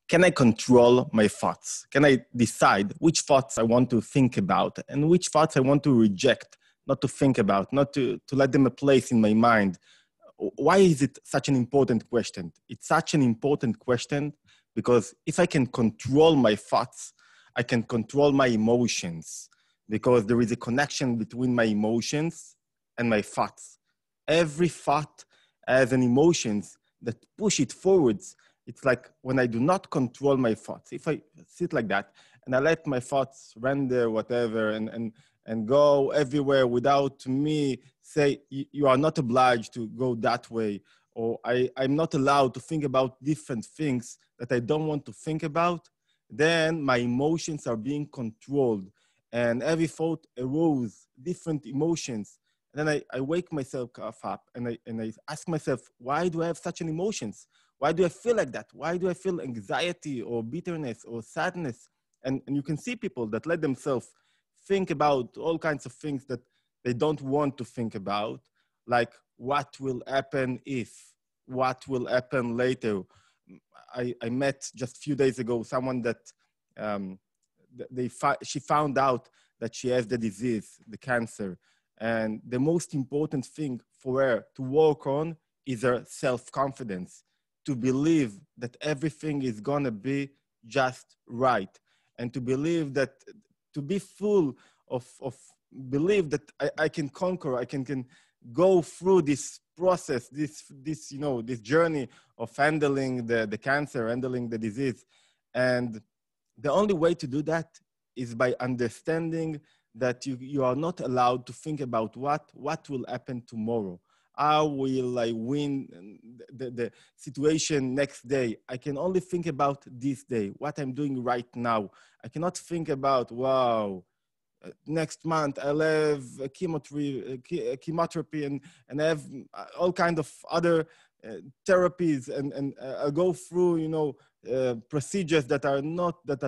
can I control my thoughts? Can I decide which thoughts I want to think about and which thoughts I want to reject, not to think about, not to let them a place in my mind? Why is it such an important question? It's such an important question because if I can control my thoughts, I can control my emotions, because there is a connection between my emotions and my thoughts. Every thought has an emotions that push it forwards. It's like when I do not control my thoughts, if I sit like that and I let my thoughts render whatever and go everywhere without me say, you are not obliged to go that way, or I'm not allowed to think about different things that I don't want to think about, then my emotions are being controlled. And every thought arose, different emotions. And then I wake myself up and I ask myself, why do I have such an emotions? Why do I feel like that? Why do I feel anxiety or bitterness or sadness? And you can see people that let themselves think about all kinds of things that they don't want to think about, like what will happen if, what will happen later. I met just a few days ago someone that she found out that she has the disease, the cancer. And the most important thing for her to work on is her self-confidence, to believe that everything is gonna be just right. And to believe that, to be full of believe that I can conquer, I can go through this process, this journey of handling the cancer, handling the disease. And the only way to do that is by understanding that you are not allowed to think about what will happen tomorrow. How will I win the situation next day? I can only think about this day, what I'm doing right now. I cannot think about, wow, next month I'll have a chemotherapy and have all kinds of other therapies and I'll go through, procedures that are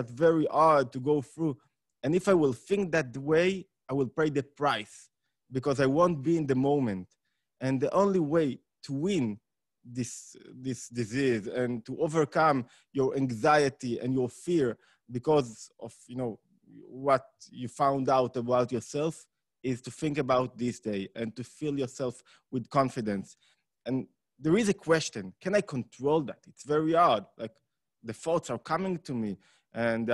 very hard to go through. And if I will think that way, I will pay the price because I won't be in the moment. And the only way to win this disease and to overcome your anxiety and your fear because of, what you found out about yourself is to think about this day and to fill yourself with confidence. And there is a question, can I control that? It's very hard. Like the thoughts are coming to me and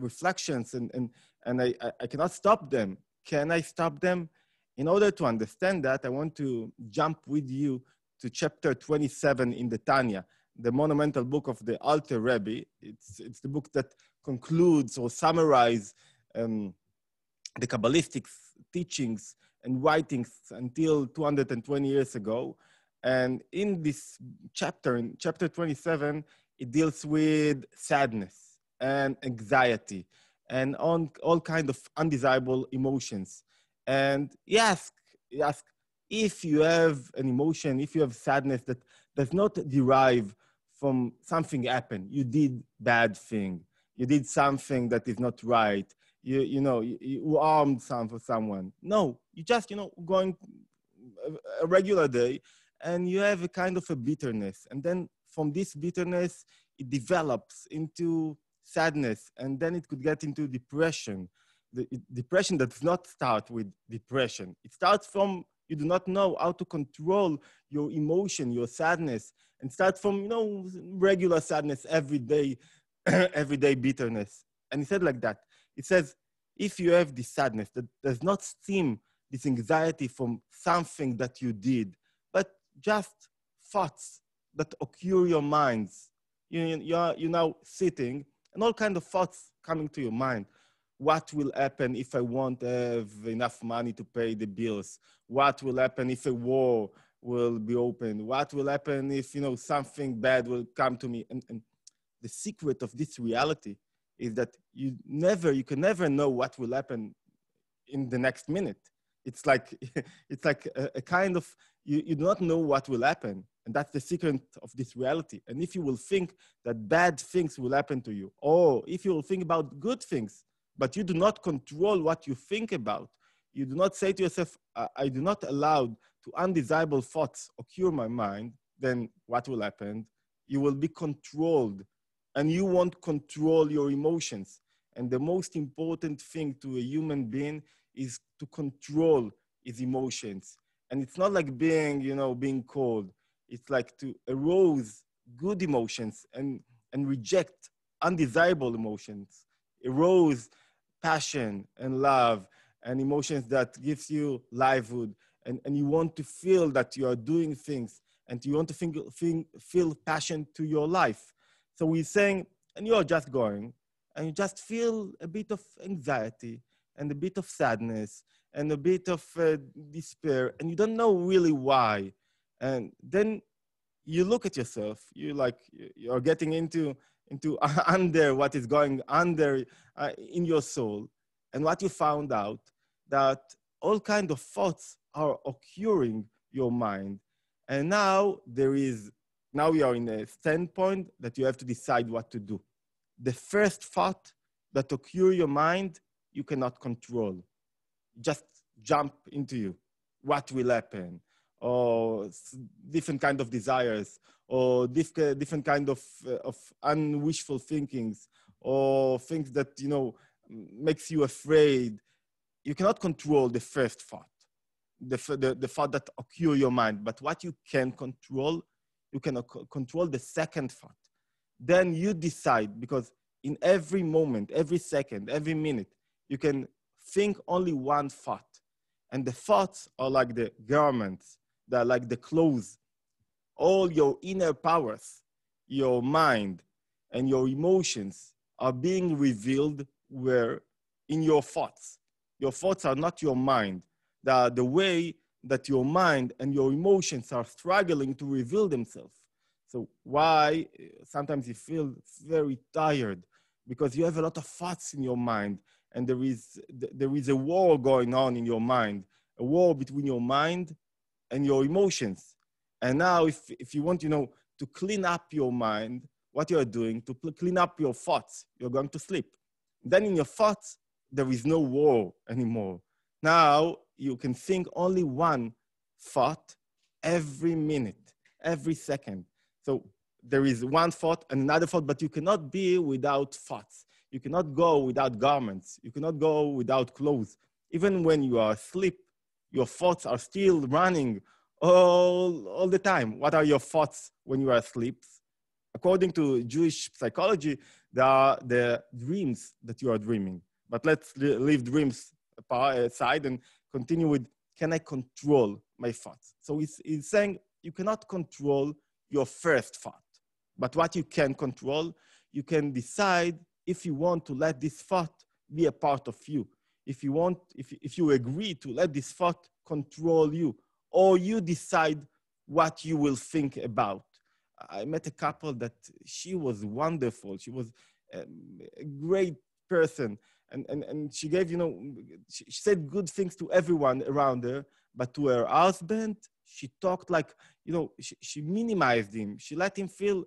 reflections and I cannot stop them. Can I stop them? In order to understand that, I want to jump with you to chapter 27 in the Tanya, the monumental book of the Alter Rebbe. It's the book that concludes or summarizes the Kabbalistic teachings and writings until 220 years ago. And in this chapter, in chapter 27, it deals with sadness and anxiety and on all kinds of undesirable emotions. And he asks if you have an emotion, if you have sadness that does not derive from something happened, you did bad thing, you did something that is not right, you harmed someone. No, you just, going a regular day and you have a kind of a bitterness. And then from this bitterness, it develops into sadness. And then it could get into depression. The depression does not start with depression. It starts from you do not know how to control your emotion, your sadness, and start from, regular sadness every day, everyday bitterness. And he said like that. It says, if you have this sadness that does not stem this anxiety from something that you did, but just thoughts that occur your minds, you're now sitting and all kinds of thoughts coming to your mind. What will happen if I won't have enough money to pay the bills? What will happen if a war will be opened? What will happen if, something bad will come to me? And the secret of this reality is that you can never know what will happen in the next minute. It's like a kind of, you do not know what will happen. And that's the secret of this reality. And if you will think that bad things will happen to you, or if you will think about good things, but you do not control what you think about, you do not say to yourself, I do not allow to undesirable thoughts occur in my mind, then what will happen? You will be controlled and you won't control your emotions. And the most important thing to a human being is to control his emotions. And it's not like being, being cold. It's like to arouse good emotions and reject undesirable emotions, arouse passion and love and emotions that gives you livelihood. And you want to feel that you are doing things and you want to feel passion to your life. So we're saying, and you're just going and you just feel a bit of anxiety and a bit of sadness and a bit of despair, and you don't know really why. And then you look at yourself, you're getting into under what is going under in your soul. And what you found out, that all kinds of thoughts are occurring your mind. And now we are in a standpoint that you have to decide what to do. The first thought that occur your mind, you cannot control. Just jump into you. What will happen? Or different kind of desires, or different kind of unwishful thinkings, or things that, makes you afraid. You cannot control the first thought, the thought that occur your mind. But what you can control, you can control the second thought. Then you decide, because in every moment, every second, every minute, you can think only one thought. And the thoughts are like the garments, they're like the clothes. All your inner powers, your mind and your emotions are being revealed where? In your thoughts. Your thoughts are not your mind. They are the way that your mind and your emotions are struggling to reveal themselves. So why sometimes you feel very tired? Because you have a lot of thoughts in your mind, and there is a war going on in your mind, a war between your mind and your emotions. And now if you want, to clean up your mind, what you're doing, to clean up your thoughts, you're going to sleep. Then in your thoughts, there is no war anymore. Now you can think only one thought every minute, every second. So there is one thought and another thought, but you cannot be without thoughts. You cannot go without garments. You cannot go without clothes. Even when you are asleep, your thoughts are still running all the time. What are your thoughts when you are asleep? According to Jewish psychology, there are the dreams that you are dreaming. But let's leave dreams aside and continue with, can I control my thoughts? So he's saying you cannot control your first thought. But what you can control, you can decide if you want to let this thought be a part of you. If you agree to let this thought control you, or you decide what you will think about. I met a couple that she was wonderful. She was a great person. And she gave, she said good things to everyone around her, but to her husband, she talked like, she minimized him. She let him feel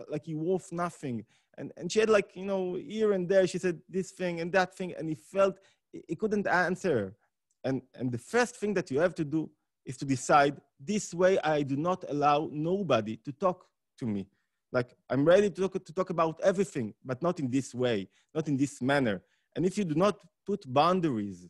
like he worth nothing. And she had like, here and there, she said this thing and that thing, and he felt he couldn't answer. And the first thing that you have to do is to decide, this way I do not allow nobody to talk to me. Like, I'm ready to talk about everything, but not in this way, not in this manner. And if you do not put boundaries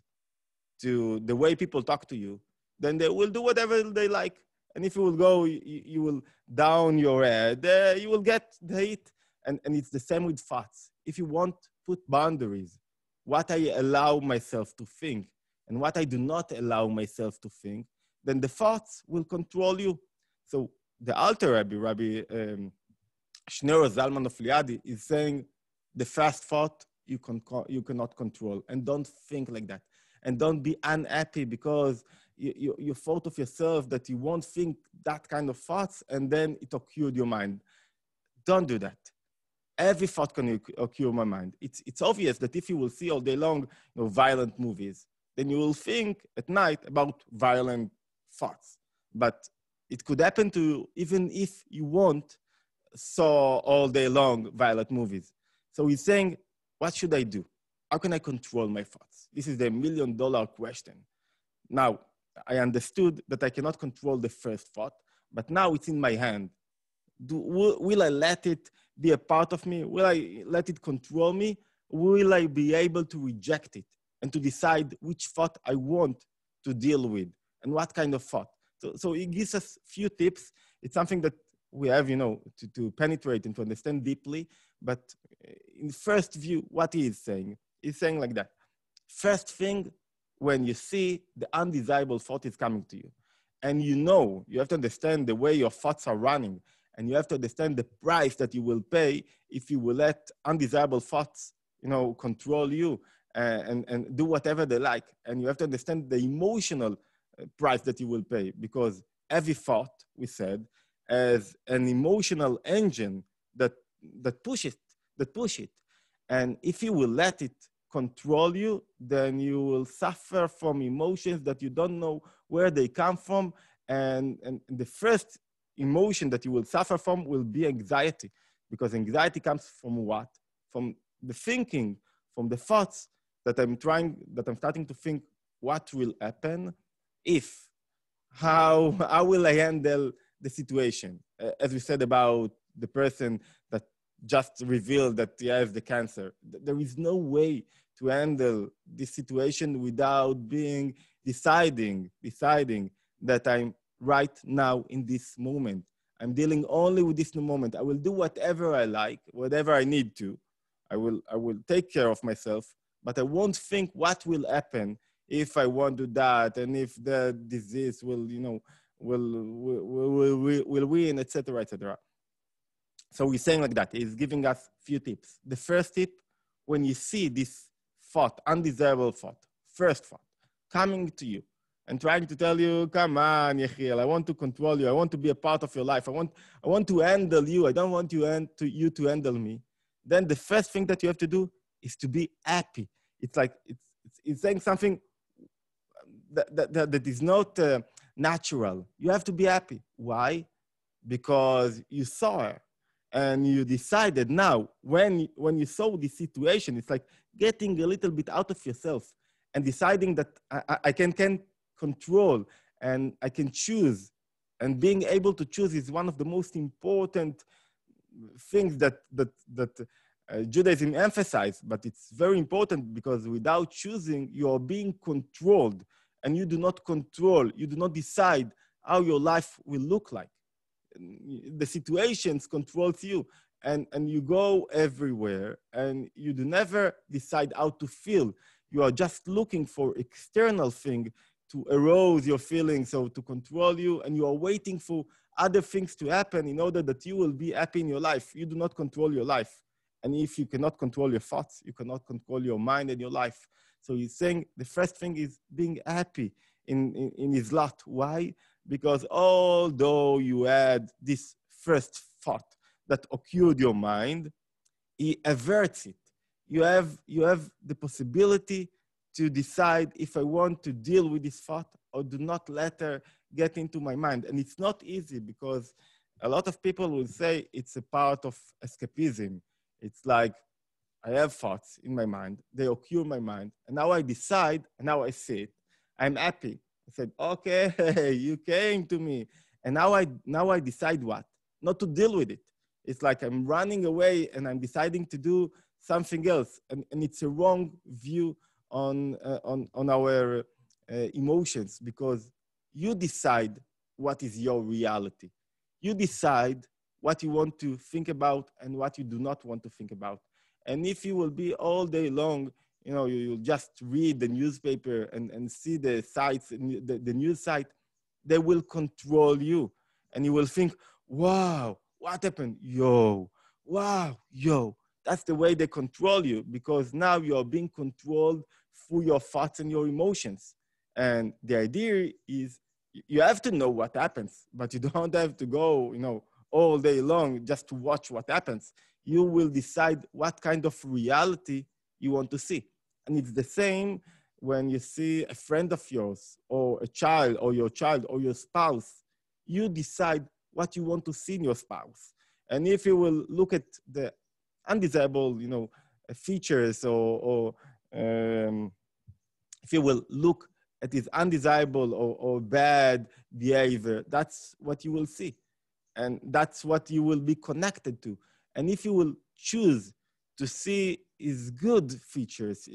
to the way people talk to you, then they will do whatever they like. And if you will go, you will down your head, you will get the hate. And it's the same with thoughts. If you want, put boundaries. What I allow myself to think and what I do not allow myself to think, then the thoughts will control you. So the Alter Rebbe, Rabbi Schneur Zalman of Liadi, is saying the first thought you cannot control, and don't think like that. And don't be unhappy because you thought of yourself that you won't think that kind of thoughts, and then it occurred your mind. Don't do that. Every thought can occur in my mind. It's obvious that if you will see all day long, violent movies, then you will think at night about violent thoughts. But it could happen to you even if you won't saw all day long violent movies. So he's saying, what should I do? How can I control my thoughts? This is the $1 million question. Now, I understood that I cannot control the first thought, but now it's in my hand. Will I let it be a part of me? Will I let it control me? Will I be able to reject it and to decide which thought I want to deal with and what kind of thought? So it gives us few tips. It's something that we have, to penetrate and to understand deeply. But in first view, what he is saying? He's saying like that. First thing, when you see the undesirable thought is coming to you, and you have to understand the way your thoughts are running, and you have to understand the price that you will pay if you will let undesirable thoughts, control you and do whatever they like. And you have to understand the emotional price that you will pay, because every thought, we said, as an emotional engine that push it. And if you will let it control you, then you will suffer from emotions that you don't know where they come from. And the first emotion that you will suffer from will be anxiety, because anxiety comes from what? From the thinking, from the thoughts that I'm starting to think what will happen if, how will I handle the situation? As we said about the person that just revealed that he has the cancer. There is no way to handle this situation without deciding that I'm right now in this moment. I'm dealing only with this moment. I will do whatever I like, whatever I need to. I will take care of myself, but I won't think what will happen if I won't do that, and if the disease will win, etc., etc. So he's saying like that. He's giving us a few tips. The first tip, when you see this thought, undesirable thought, first thought, coming to you and trying to tell you, come on, Yehiel, I want to control you. I want to be a part of your life. I want to handle you. I don't want you to handle me. Then the first thing that you have to do is to be happy. It's like, it's saying something that is not natural. You have to be happy. Why? Because you saw her and you decided now, when you saw the situation, it's like getting a little bit out of yourself and deciding that I can control and I can choose. And being able to choose is one of the most important things that Judaism emphasizes, but it's very important, because without choosing, you are being controlled, and you do not control, you do not decide how your life will look like. The situations controls you, and you go everywhere, and you do never decide how to feel. You are just looking for external thing to arouse your feelings or to control you, and you are waiting for other things to happen in order that you will be happy in your life. You do not control your life. And if you cannot control your thoughts, you cannot control your mind and your life. So he's saying the first thing is being happy in his lot. Why? Because although you had this first thought that occurred your mind, he averts it. You have the possibility to decide if I want to deal with this thought or do not let her get into my mind. And it's not easy, because a lot of people will say it's a part of escapism. It's like, I have thoughts in my mind, they occur in my mind, and now I decide, and now I see it, I'm happy. I said, okay, you came to me. And now I decide what? Not to deal with it. It's like I'm running away and I'm deciding to do something else. And it's a wrong view on our emotions, because you decide what is your reality. You decide what you want to think about and what you do not want to think about. And if you will be all day long, you'll just read the newspaper and see the sites, the news site, they will control you. And you will think, wow, what happened? Wow. That's the way they control you, because now you are being controlled through your thoughts and your emotions. And the idea is you have to know what happens, but you don't have to go, all day long just to watch what happens. You will decide what kind of reality you want to see. And it's the same when you see a friend of yours or a child or your spouse. You decide what you want to see in your spouse. And if you will look at the undesirable, features, or if you will look at his undesirable or bad behavior, that's what you will see. And that's what you will be connected to. And if you will choose to see his good features,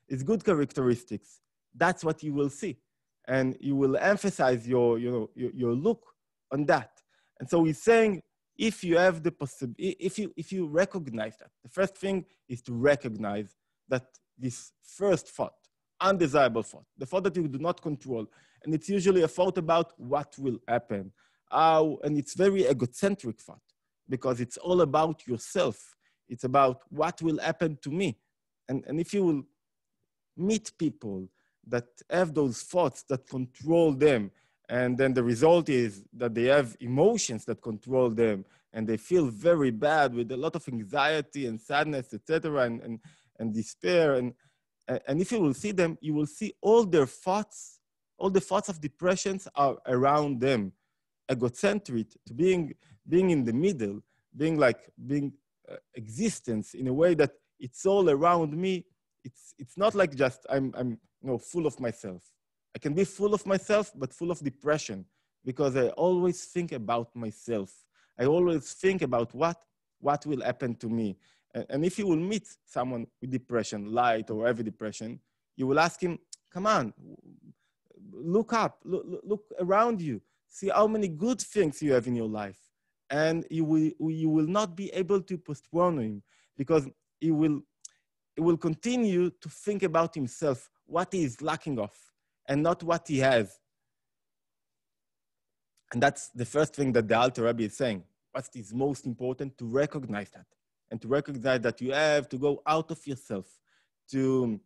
his good characteristics, that's what you will see. And you will emphasize your look on that. And so he's saying, if you have the possibility, if you recognize that, the first thing is to recognize that this first thought, undesirable thought, the thought that you do not control, and it's usually a thought about what will happen, and it's very egocentric thought, because it's all about yourself. It's about what will happen to me. And if you will meet people that have those thoughts that control them, and then the result is that they have emotions that control them, and they feel very bad with a lot of anxiety and sadness, etc., and despair. And if you will see them, you will see all their thoughts, all the thoughts of depressions are around them. Egocentric, to being in the middle, being existence in a way that it's all around me. It's not like just I'm full of myself. I can be full of myself, but full of depression, because I always think about myself. I always think about what will happen to me. And if you will meet someone with depression, light or heavy depression, you will ask him, come on, look up, look around you, see how many good things you have in your life. And you will not be able to postpone him, because he will continue to think about himself, what he is lacking of, and not what he has. And that's the first thing that the Alter Rebbe is saying. What is most important, to recognize that. And to recognize that you have to go out of yourself, to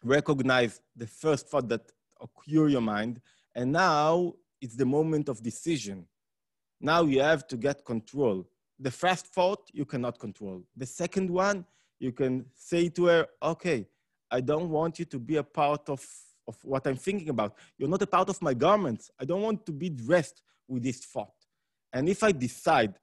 recognize the first thought that occur your mind. And now it's the moment of decision. Now you have to get control. The first thought, you cannot control. The second one, you can say to her, okay, I don't want you to be a part of what I'm thinking about. You're not a part of my garments. I don't want to be dressed with this thought. And if I decide,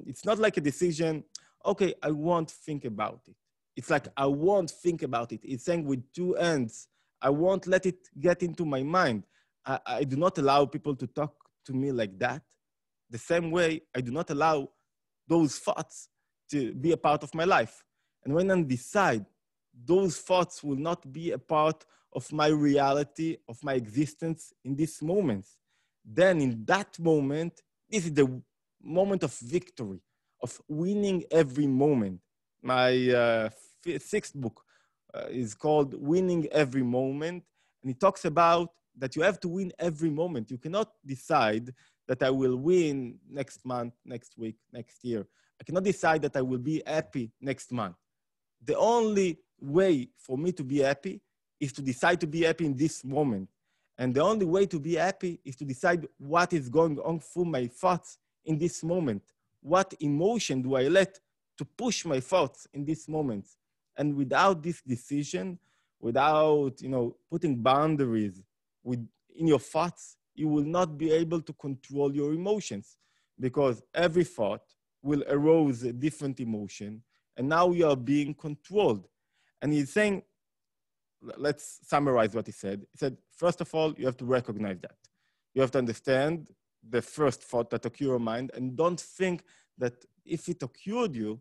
it's not like a decision, okay, I won't think about it. It's like, I won't think about it. It's saying with two ends, I won't let it get into my mind. I do not allow people to talk to me like that. The same way, I do not allow those thoughts to be a part of my life. And when I decide, those thoughts will not be a part of my reality, of my existence in this moment, then in that moment, this is the moment of victory, of winning every moment. My sixth book is called Winning Every Moment. And it talks about that you have to win every moment. You cannot decide that I will win next month, next week, next year. I cannot decide that I will be happy next month. The only way for me to be happy is to decide to be happy in this moment. And the only way to be happy is to decide what is going on through my thoughts in this moment. What emotion do I let to push my thoughts in this moment? And without this decision, without putting boundaries in your thoughts, you will not be able to control your emotions, because every thought will arouse a different emotion, and now you are being controlled. And he's saying, let's summarize what he said. He said, first of all, you have to recognize that. You have to understand the first thought that occurred in your mind, and don't think that if it occurred you,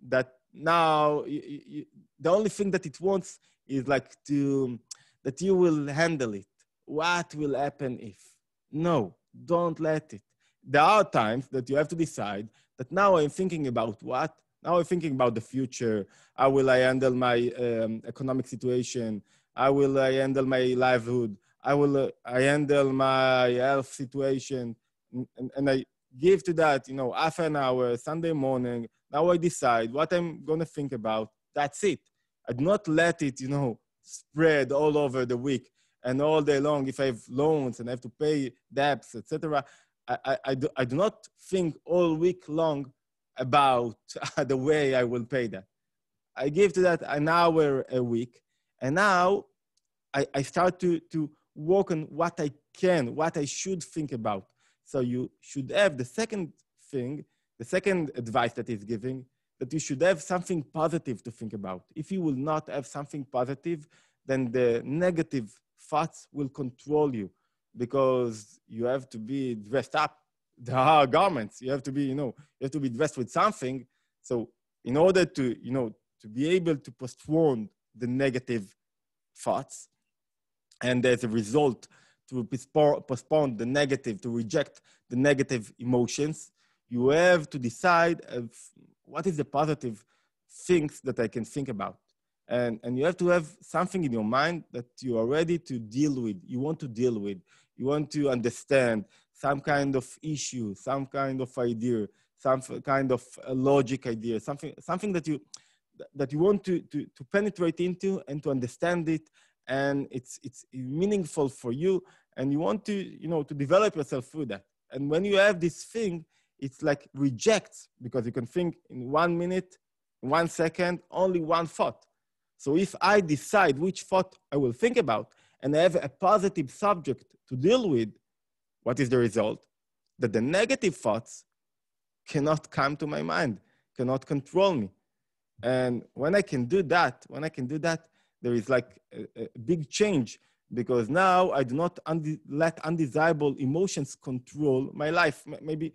that now the only thing that it wants is that you will handle it. What will happen if? No, don't let it. There are times that you have to decide that now I'm thinking about what? Now I'm thinking about the future. How will I handle my economic situation? How will I handle my livelihood? How will I handle my health situation? And I give to that, half an hour, Sunday morning. Now I decide what I'm going to think about. That's it. I do not let it, spread all over the week and all day long. If I have loans and I have to pay debts, etc., I do not think all week long about the way I will pay that. I give to that an hour a week. And now I start to work on what I should think about. So you should have the second thing, the second advice that he's giving, that you should have something positive to think about. If you will not have something positive, then the negative thoughts will control you, because you have to be dressed up. There are garments. You have to be, you have to be dressed with something. So in order to, to be able to postpone the negative thoughts, and as a result, to postpone the negative, to reject the negative emotions, you have to decide what is the positive things that I can think about. And you have to have something in your mind that you are ready to deal with, you want to deal with, you want to understand some kind of issue, some kind of idea, some kind of logic idea, something that you want to penetrate into and to understand it, and it's meaningful for you, and you want to, to develop yourself through that. And when you have this thing, it's like rejects, because you can think in 1 minute, 1 second, only one thought. So if I decide which thought I will think about and I have a positive subject to deal with, what is the result? That the negative thoughts cannot come to my mind, cannot control me. And when I can do that, there is like a big change, because now I do not let undesirable emotions control my life. Maybe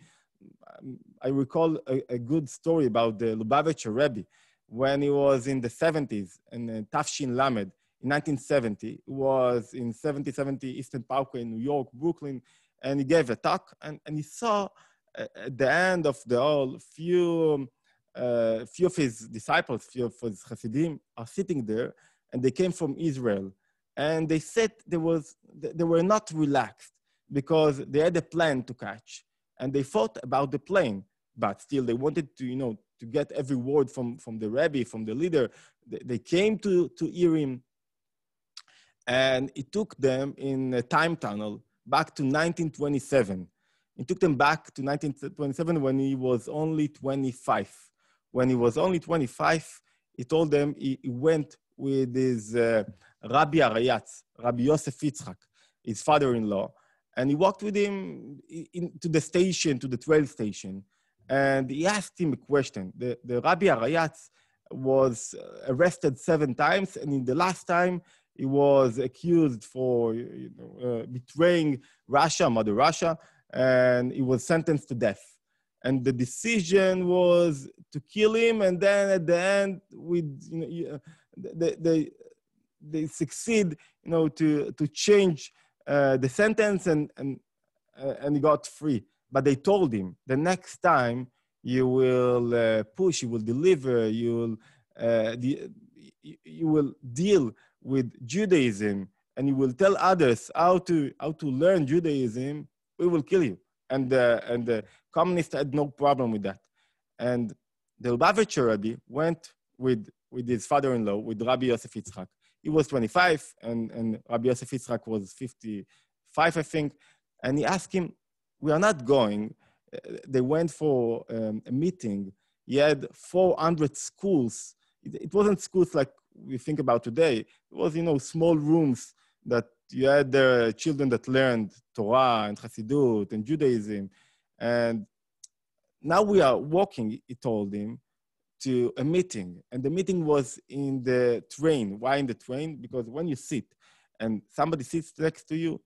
I recall a good story about the Lubavitcher Rebbe when he was in the 70s in Tafshin Lamed in 1970. He was in 7070 Eastern Parkway in New York, Brooklyn, and he gave a talk, and he saw at the end of the whole few of his disciples, few of his Hasidim are sitting there, and they came from Israel. And they said they were not relaxed because they had a plan to catch. And they thought about the plane, but still they wanted to, to get every word from the Rebbe, from the leader. They came to hear him. And it took them in a time tunnel back to 1927. It took them back to 1927 when he was only 25. When he was only 25, he told them he went with his Rabbi Arayatz, Rabbi Yosef Yitzchak, his father-in-law, and he walked with him to the station, to the train station, and he asked him a question. The Rabbi Arayatz was arrested 7 times, and in the last time, he was accused for betraying Russia, Mother Russia, and he was sentenced to death. And the decision was to kill him, and then at the end, they succeed, to change the sentence, and he got free. But they told him the next time you will push, you will deliver, you will deal with Judaism, and you will tell others how to learn Judaism, we will kill you. And the communists had no problem with that. And the Lubavitcher Rebbe went with his father-in-law, with Rabbi Yosef Yitzchak. He was 25, and Rabbi Yosef Yitzchak was 55, I think. And he asked him, we are not going. They went for a meeting. He had 400 schools. It wasn't schools like we think about today. It was, small rooms that you had children that learned Torah and Hasidut and Judaism. And now we are walking, he told him, to a meeting. And the meeting was in the train. Why in the train? Because when you sit and somebody sits next to you,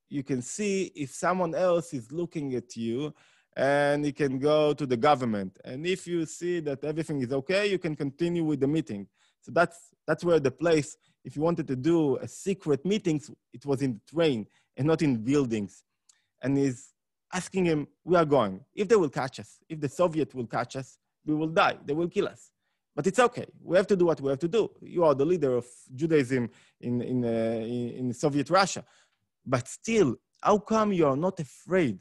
you can see if someone else is looking at you, and you can go to the government. And if you see that everything is okay, you can continue with the meeting. So that's where the place, if you wanted to do a secret meetings, it was in the train and not in buildings. And he's asking him, we are going. If they will catch us, if the Soviet will catch us, we will die. They will kill us. But it's okay. We have to do what we have to do. You are the leader of Judaism in Soviet Russia. But still, how come you are not afraid?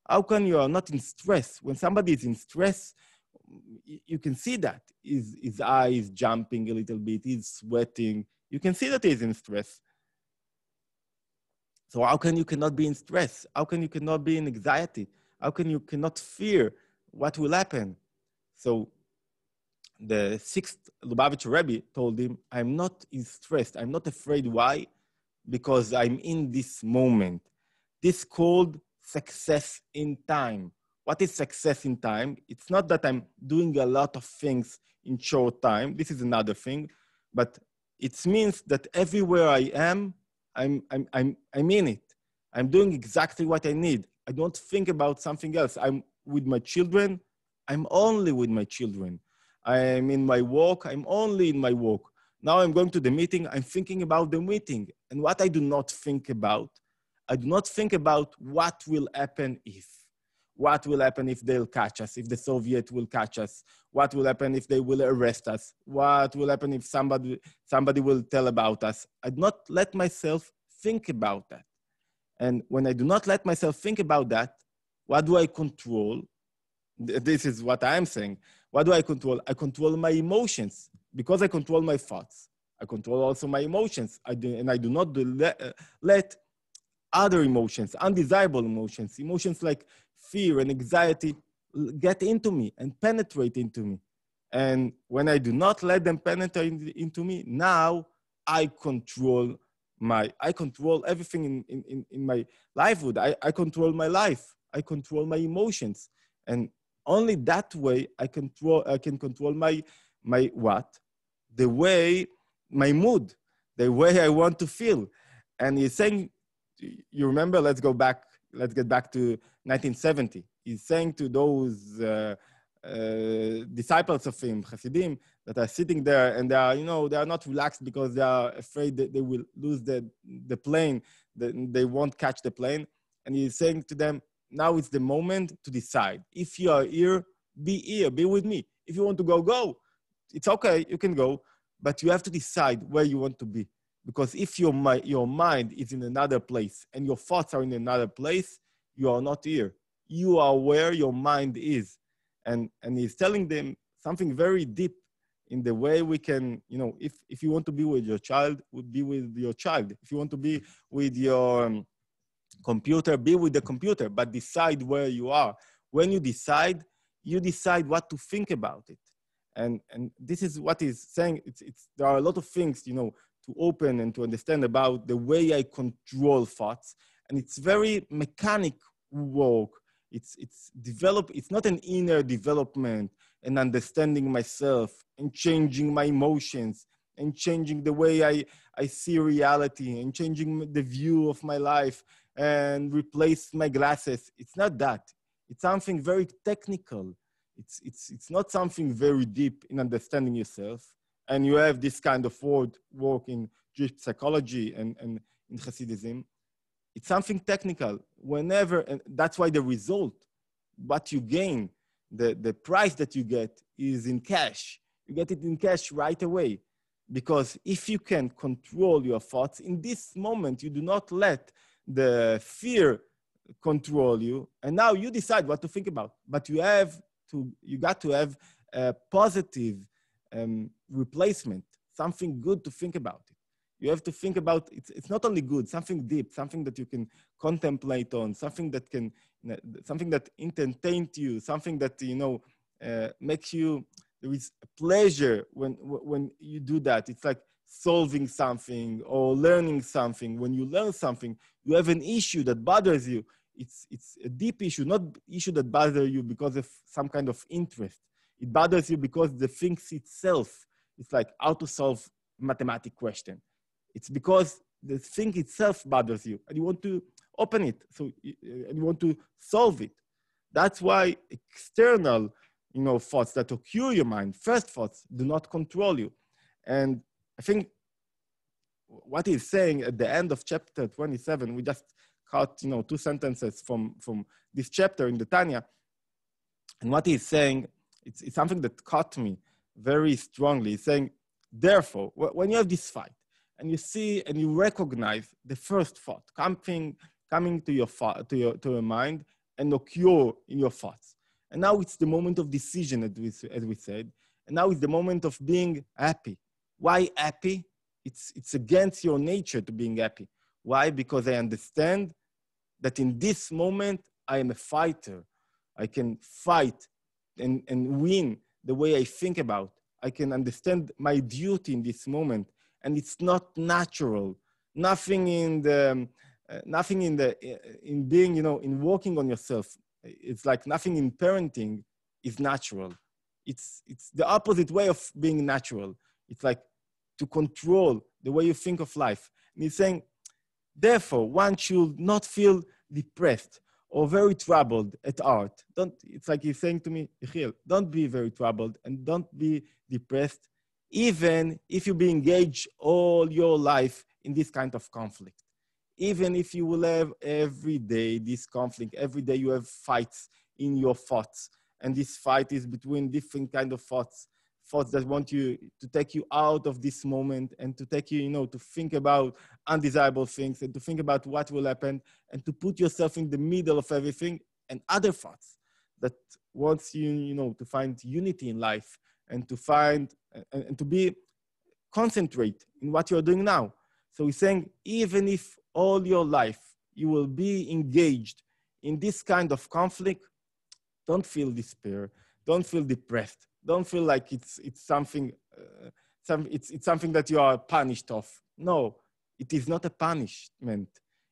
How come you are not in stress? When somebody is in stress, you can see that. His eyes jumping a little bit, he's sweating. You can see that he's in stress. So how can you cannot be in stress? How can you cannot be in anxiety? How can you cannot fear what will happen? So the 6th Lubavitcher Rebbe told him, I'm not in stress. I'm not afraid. Why? Because I'm in this moment. This called success in time. What is success in time? It's not that I'm doing a lot of things in short time. This is another thing, but it means that everywhere I am, I'm in it. I'm doing exactly what I need. I don't think about something else. I'm with my children. I'm only with my children. I am in my work, I'm only in my work. Now I'm going to the meeting, I'm thinking about the meeting. And what I do not think about, I do not think about what will happen if. What will happen if they'll catch us, if the Soviet will catch us? What will happen if they will arrest us? What will happen if somebody will tell about us? I do not let myself think about that. And when I do not let myself think about that, what do I control? This is what I'm saying. What do I control? I control my emotions. Because I control my thoughts, I control also my emotions. I do not let other emotions, undesirable emotions, emotions like fear and anxiety get into me and penetrate into me. And when I do not let them penetrate into me, now I control everything in my livelihood. I control my life. I control my emotions. And only that way I can control my what? The way, my mood, the way I want to feel. And he's saying, you remember, let's get back to 1970. He's saying to those disciples of him, Hasidim, that are sitting there and they are not relaxed because they are afraid that they will lose the plane, they won't catch the plane. And he's saying to them, now is the moment to decide. If you are here, be with me. If you want to go. It's okay, you can go, but you have to decide where you want to be. Because if your mind is in another place and your thoughts are in another place, you are not here. You are where your mind is. And he's telling them something very deep in the way we can, if you want to be with your child, be with your child. If you want to be with your computer, be with the computer, but decide where you are. When you decide what to think about it. And this is what he's saying. There are a lot of things, to open and to understand about the way I control thoughts. And it's very mechanic work. It's not an inner development and understanding myself and changing my emotions and changing the way I see reality and changing the view of my life and replace my glasses. It's not that. It's something very technical. It's not something very deep in understanding yourself. And you have this kind of work in Jewish psychology and in Hasidism. It's something technical. And that's why the result, what you gain, the price that you get is in cash. You get it in cash right away. Because if you can control your thoughts, in this moment, you do not let the fear control you. And now you decide what to think about. But you got to have a positive replacement, something good to think about it. You have to think about it's not only good, something deep, something that you can contemplate on, something that entertains you, something that makes you. There is a pleasure when you do that. It's like solving something or learning something. When you learn something, you have an issue that bothers you. It's a deep issue, not issue that bothers you because of some kind of interest. It bothers you because the thing itself, it's like how to solve a mathematical question. It's because the thing itself bothers you and you want to open it, and you want to solve it. That's why external, thoughts that occur your mind, first thoughts, do not control you. And I think what he's saying at the end of chapter 27, we just cut, 2 sentences from this chapter in the Tanya. And what he's saying, it's something that caught me very strongly. He's saying, therefore, when you have this fight and you see and you recognize the first thought coming to your mind and occur in your thoughts. And now it's the moment of decision, as we said. And now it's the moment of being happy. Why happy? It's against your nature to being happy. Why? Because I understand that in this moment, I am a fighter. I can fight and win the way I think about. I can understand my duty in this moment. And it's not natural. Nothing in being, in working on yourself. It's like nothing in parenting is natural. It's the opposite way of being natural. It's like to control the way you think of life. And he's saying, therefore, one should not feel depressed or very troubled at heart. It's like he's saying to me, Yehiel, don't be very troubled and don't be depressed, even if you be engaged all your life in this kind of conflict. Even if you will have every day this conflict, every day you have fights in your thoughts, and this fight is between different kind of thoughts that want you to take you out of this moment and to take you, to think about undesirable things and to think about what will happen and to put yourself in the middle of everything, and other thoughts that wants you, to find unity in life and to find and to be concentrate in what you're doing now. So he's saying, even if all your life you will be engaged in this kind of conflict, don't feel despair, don't feel depressed, don't feel like it's something it's something that you are punished of. No, it is not a punishment.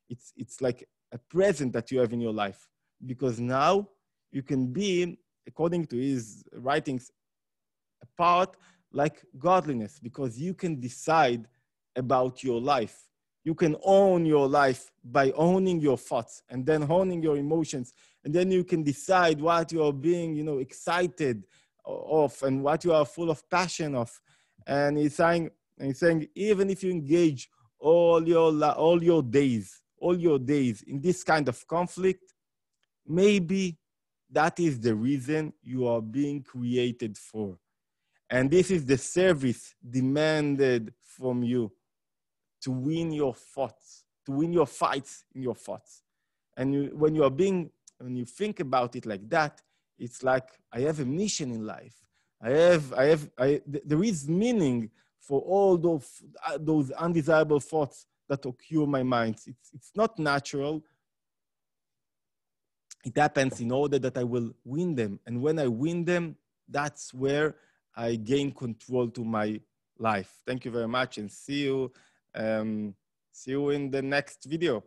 It's like a present that you have in your life, because now you can be, according to his writings, a part like godliness, because you can decide about your life. You can own your life by owning your thoughts and then owning your emotions. And then you can decide what you are being, excited of and what you are full of passion of. And he's saying, even if you engage all your days in this kind of conflict, maybe that is the reason you are being created for. And this is the service demanded from you, to win your thoughts, to win your fights in your thoughts. And when you think about it like that, it's like, I have a mission in life. There is meaning for all those undesirable thoughts that occur in my mind. It's not natural. It happens in order that I will win them. And when I win them, that's where I gain control to my life. Thank you very much, and see you in the next video.